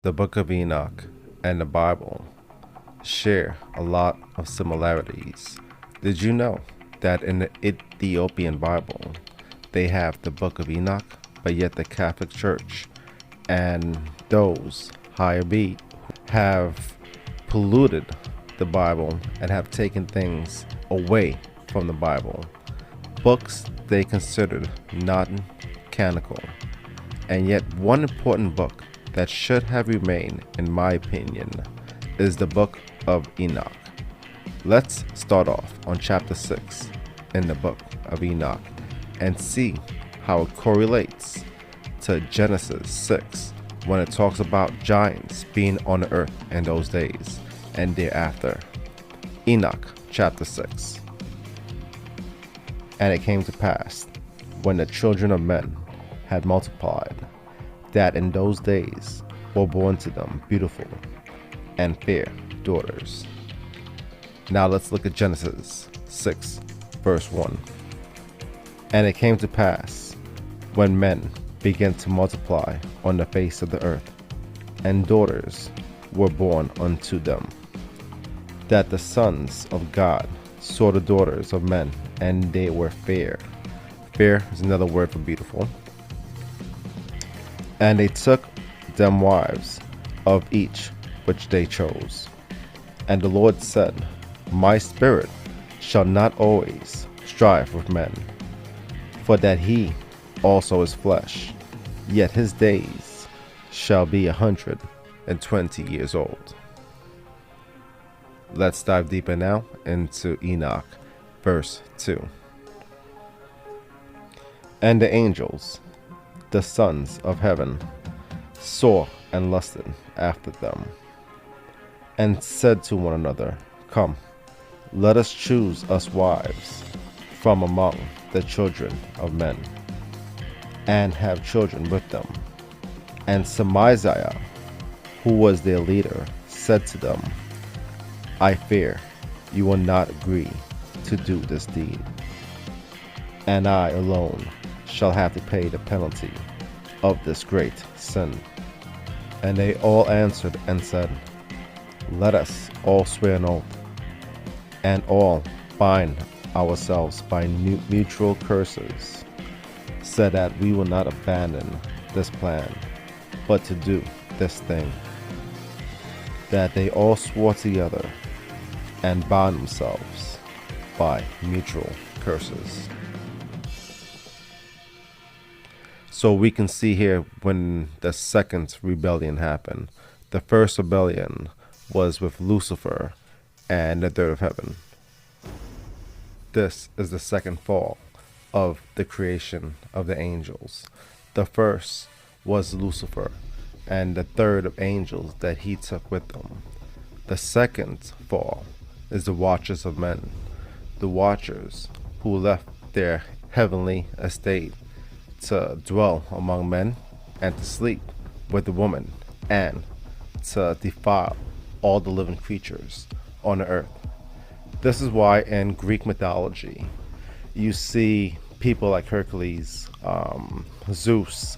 The Book of Enoch and the Bible share a lot of similarities. Did you know that in the Ethiopian Bible they have the Book of Enoch, but yet the Catholic Church and those higher be have polluted the Bible and have taken things away from the Bible? Books they considered non-canonical, and yet one important book that should have remained, in my opinion, is the Book of Enoch. Let's start off on chapter 6 in the Book of Enoch and see how it correlates to Genesis 6 when it talks about giants being on the earth in those days and thereafter. Enoch chapter 6. And it came to pass, when the children of men had multiplied, that in those days were born to them beautiful and fair daughters. Now let's look at Genesis 6 verse 1. And it came to pass, when men began to multiply on the face of the earth, and daughters were born unto them, that the sons of God saw the daughters of men, and they were fair. Fair is another word for beautiful. And they took them wives of each which they chose. And the Lord said, My spirit shall not always strive with men, for that he also is flesh, yet his days shall be 120 years old. Let's dive deeper now into Enoch, verse 2. And the angels, the sons of heaven, saw and lusted after them, and said to one another, Come, let us choose us wives from among the children of men, and have children with them. And Samaiah, who was their leader, said to them, I fear you will not agree to do this deed, and I alone shall have to pay the penalty of this great sin. And they all answered and said, Let us all swear an oath, and all bind ourselves by mutual curses, so that we will not abandon this plan, but to do this thing. That they all swore together and bound themselves by mutual curses. So we can see here when the second rebellion happened. The first rebellion was with Lucifer and the third of heaven. This is the second fall of the creation of the angels. The first was Lucifer and the third of angels that he took with them. The second fall is the watchers of men, the watchers who left their heavenly estate to dwell among men and to sleep with the woman and to defile all the living creatures on the earth. This is why in Greek mythology you see people like Hercules, Zeus,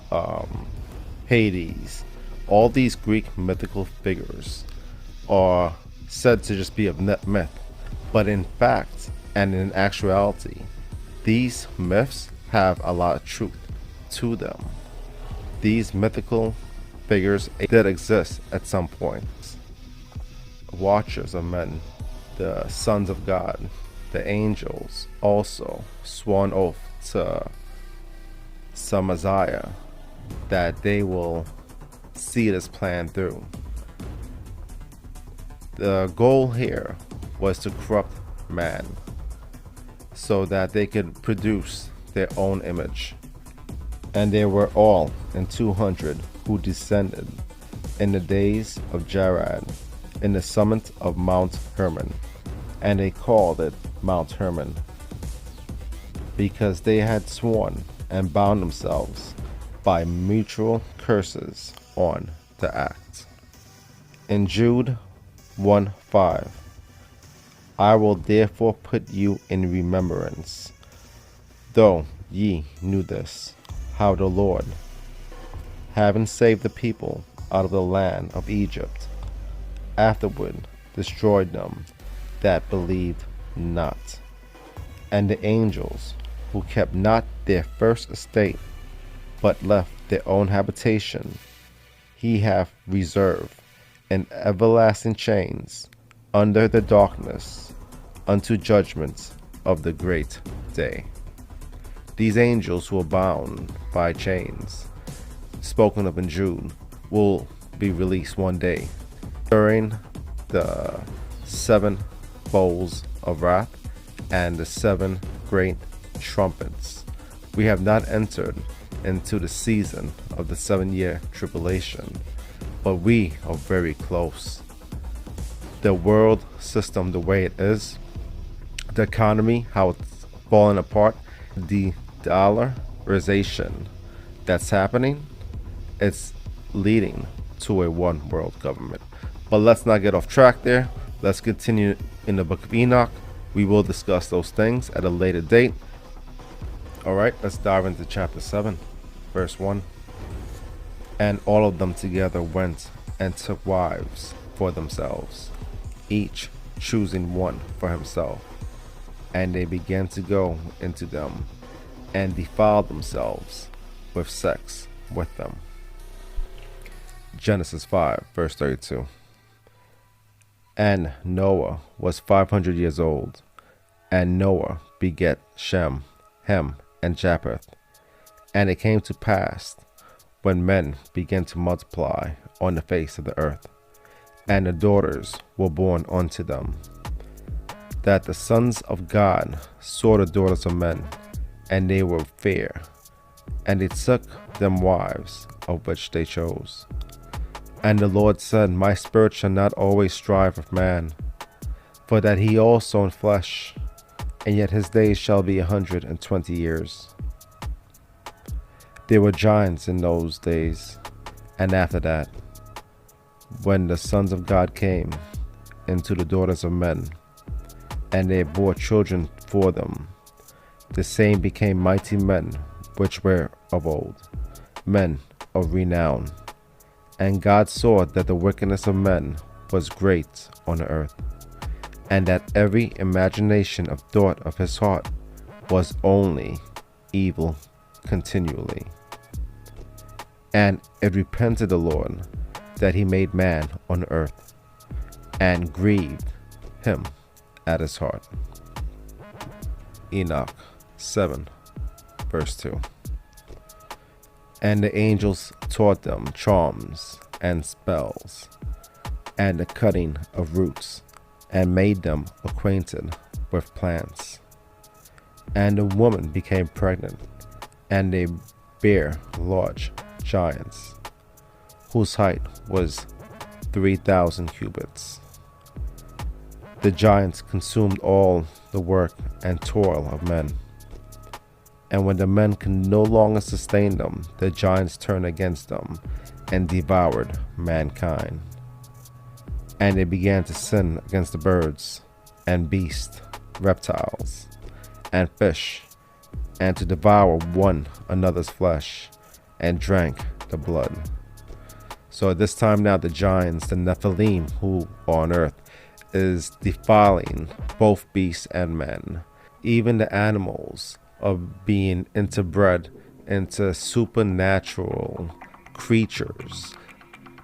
Hades. All these Greek mythical figures are said to just be of myth, but in fact and in actuality these myths have a lot of truth to them. These mythical figures did exist at some point. Watchers of men, the sons of God, the angels also swore an oath to Samaiah that they will see this plan through. The goal here was to corrupt man so that they could produce their own image. And there were all in 200 who descended in the days of Jared in the summit of Mount Hermon, and they called it Mount Hermon, because they had sworn and bound themselves by mutual curses on the act. In Jude 1:5, I will therefore put you in remembrance, though ye knew this, how the Lord, having saved the people out of the land of Egypt, afterward destroyed them that believed not. And the angels who kept not their first estate, but left their own habitation, he hath reserved in everlasting chains under the darkness unto judgment of the great day. These angels who are bound by chains, spoken of in Jude, will be released one day during the 7 bowls of wrath and the 7 great trumpets. We have not entered into the season of the 7-year tribulation, but we are very close. The world system, the way it is, the economy, how it's falling apart, the dollarization that's happening, it's leading to a one world government. But let's not get off track there. Let's continue in the Book of Enoch. We will discuss those things at a later date. Alright, let's dive into chapter 7, verse 1. And all of them together went and took wives for themselves, each choosing one for himself. And they began to go into them and defile themselves with sex with them. Genesis 5, verse 32. And Noah was 500 years old, and Noah begat Shem, Ham, and Japheth. And it came to pass, when men began to multiply on the face of the earth, and the daughters were born unto them, that the sons of God saw the daughters of men, and they were fair, and they took them wives, of which they chose. And the Lord said, My spirit shall not always strive with man, for that he also in flesh, and yet his days shall be 120 years. There were giants in those days, and after that, when the sons of God came into the daughters of men, and they bore children for them, the same became mighty men which were of old, men of renown. And God saw that the wickedness of men was great on the earth, and that every imagination of thought of his heart was only evil continually. And it repented the Lord that he made man on earth, and grieved him at his heart. Enoch 7, verse 2. And the angels taught them charms and spells, and the cutting of roots, and made them acquainted with plants. And the woman became pregnant, and they bare large giants, whose height was 3,000 cubits. The giants consumed all the work and toil of men. And when the men could no longer sustain them, the giants turned against them and devoured mankind. And they began to sin against the birds and beasts, reptiles, and fish, and to devour one another's flesh, and drank the blood. So at this time now, the giants, the Nephilim, who are on earth, is defiling both beasts and men. Even the animals are being interbred into supernatural creatures.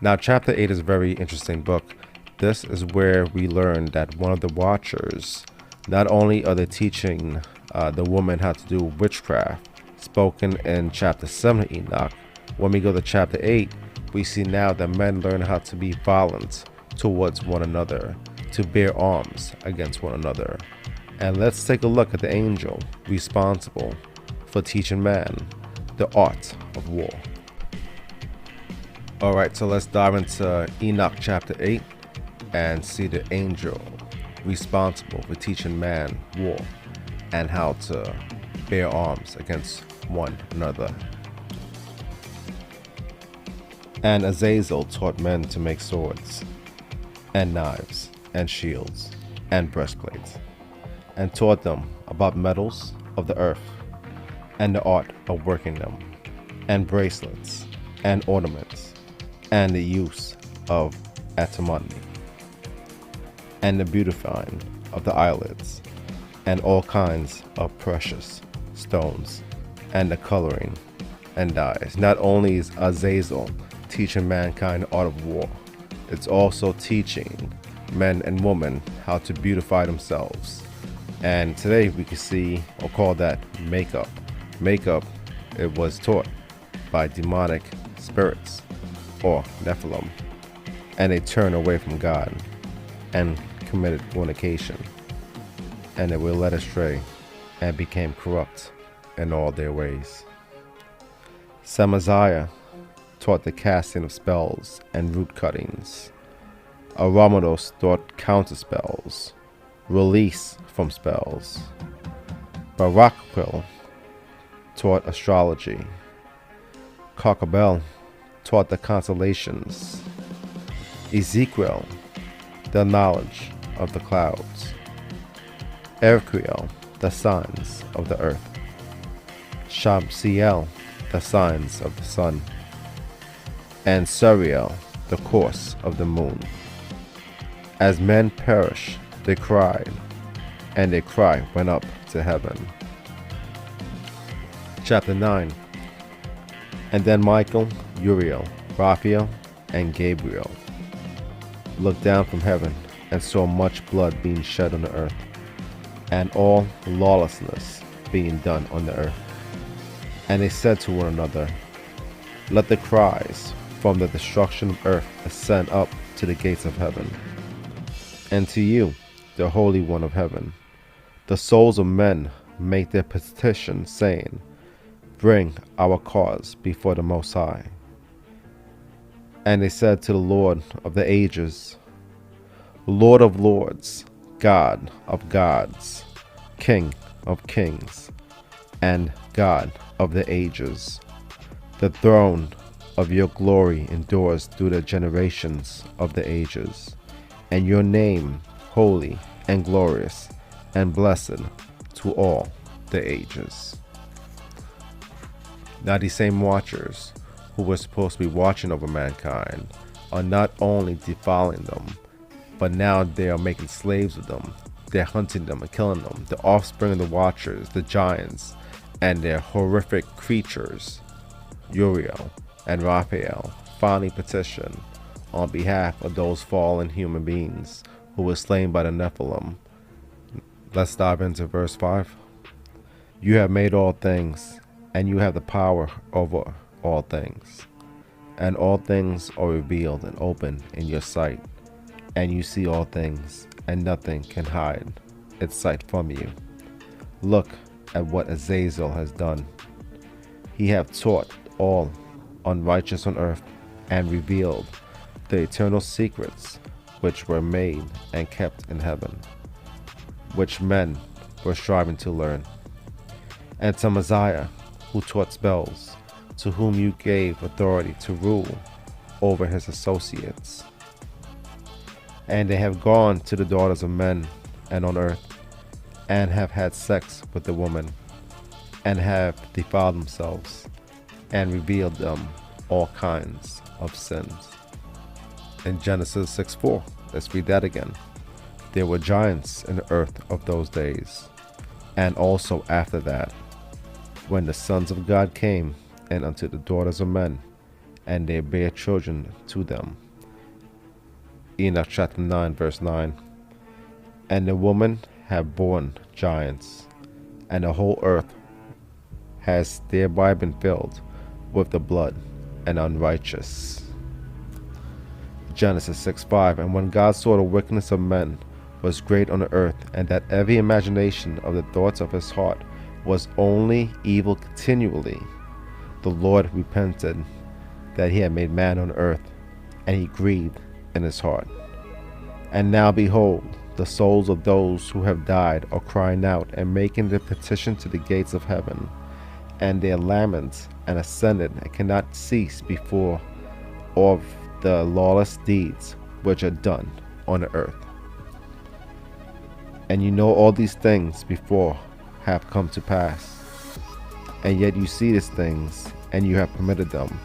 Now, chapter 8 is a very interesting book. This is where we learn that one of the watchers, not only are they teaching the woman how to do witchcraft, spoken in chapter 7 of Enoch, when we go to chapter 8, we see now that men learn how to be violent towards one another, to bear arms against one another. And let's take a look at the angel responsible for teaching man the art of war. Alright, so let's dive into Enoch chapter 8 and see the angel responsible for teaching man war and how to bear arms against one another. And Azazel taught men to make swords, and knives, and shields, and breastplates, and taught them about metals of the earth, and the art of working them, and bracelets, and ornaments, and the use of antimony, and the beautifying of the eyelids, and all kinds of precious stones, and the coloring and dyes. Not only is Azazel teaching mankind the art of war, it's also teaching men and women how to beautify themselves. And today we can see or call that makeup. Makeup, it was taught by demonic spirits or Nephilim, and they turned away from God and committed fornication, and they were led astray and became corrupt in all their ways. Samaziah taught the casting of spells and root cuttings. Aramados taught counter spells, release from spells. Barakwil taught astrology. Kokabel taught the constellations. Ezekiel, the knowledge of the clouds. Erkiel, the signs of the earth. Shamsiel, the signs of the sun. And Suriel, the course of the moon. As men perish, they cried, and their cry went up to heaven. Chapter 9. And then Michael, Uriel, Raphael, and Gabriel looked down from heaven and saw much blood being shed on the earth, and all lawlessness being done on the earth. And they said to one another, let the cries from the destruction of earth ascend up to the gates of heaven. And to you, the Holy One of heaven, the souls of men make their petition, saying, bring our cause before the Most High. And they said to the Lord of the ages, Lord of lords, God of gods, King of kings, and God of the ages, the throne of your glory endures through the generations of the ages, and your name holy and glorious and blessed to all the ages. Now these same watchers who were supposed to be watching over mankind are not only defiling them, but now they are making slaves of them. They're hunting them and killing them. The offspring of the watchers, the giants, and their horrific creatures, Uriel and Raphael, finally petition on behalf of those fallen human beings who were slain by the Nephilim. Let's dive into verse 5. You have made all things, and you have the power over all things. And all things are revealed and open in your sight. And you see all things, and nothing can hide its sight from you. Look at what Azazel has done. He hath taught all unrighteous on earth, and revealed the eternal secrets which were made and kept in heaven, which men were striving to learn. And to Messiah, who taught spells, to whom you gave authority to rule over his associates. And they have gone to the daughters of men and on earth, and have had sex with the woman, and have defiled themselves, and revealed them all kinds of sins. In Genesis 6:4, let's read that again. There were giants in the earth of those days, and also after that, when the sons of God came in unto the daughters of men, and they bare children to them. Enoch chapter 9 verse 9. And the woman have borne giants, and the whole earth has thereby been filled with the blood and unrighteous. Genesis 6:5. And when God saw the wickedness of men was great on the earth, and that every imagination of the thoughts of his heart was only evil continually, the Lord repented that he had made man on earth, and he grieved in his heart. And now behold, the souls of those who have died are crying out and making their petition to the gates of heaven, and their lament and ascended and cannot cease before of the lawless deeds which are done on the earth. And you know all these things before have come to pass, and yet you see these things, and you have permitted them.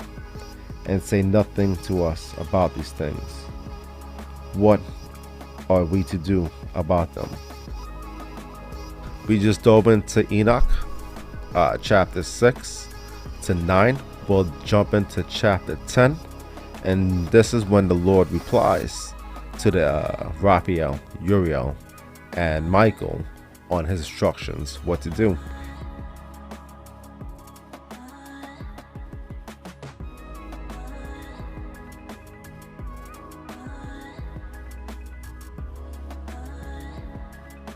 and say nothing to us about these things. What are we to do about them? We just dove into Enoch, chapter 6 to 9. We'll jump into chapter 10, and this is when the Lord replies to the Raphael, Uriel, and Michael on his instructions what to do.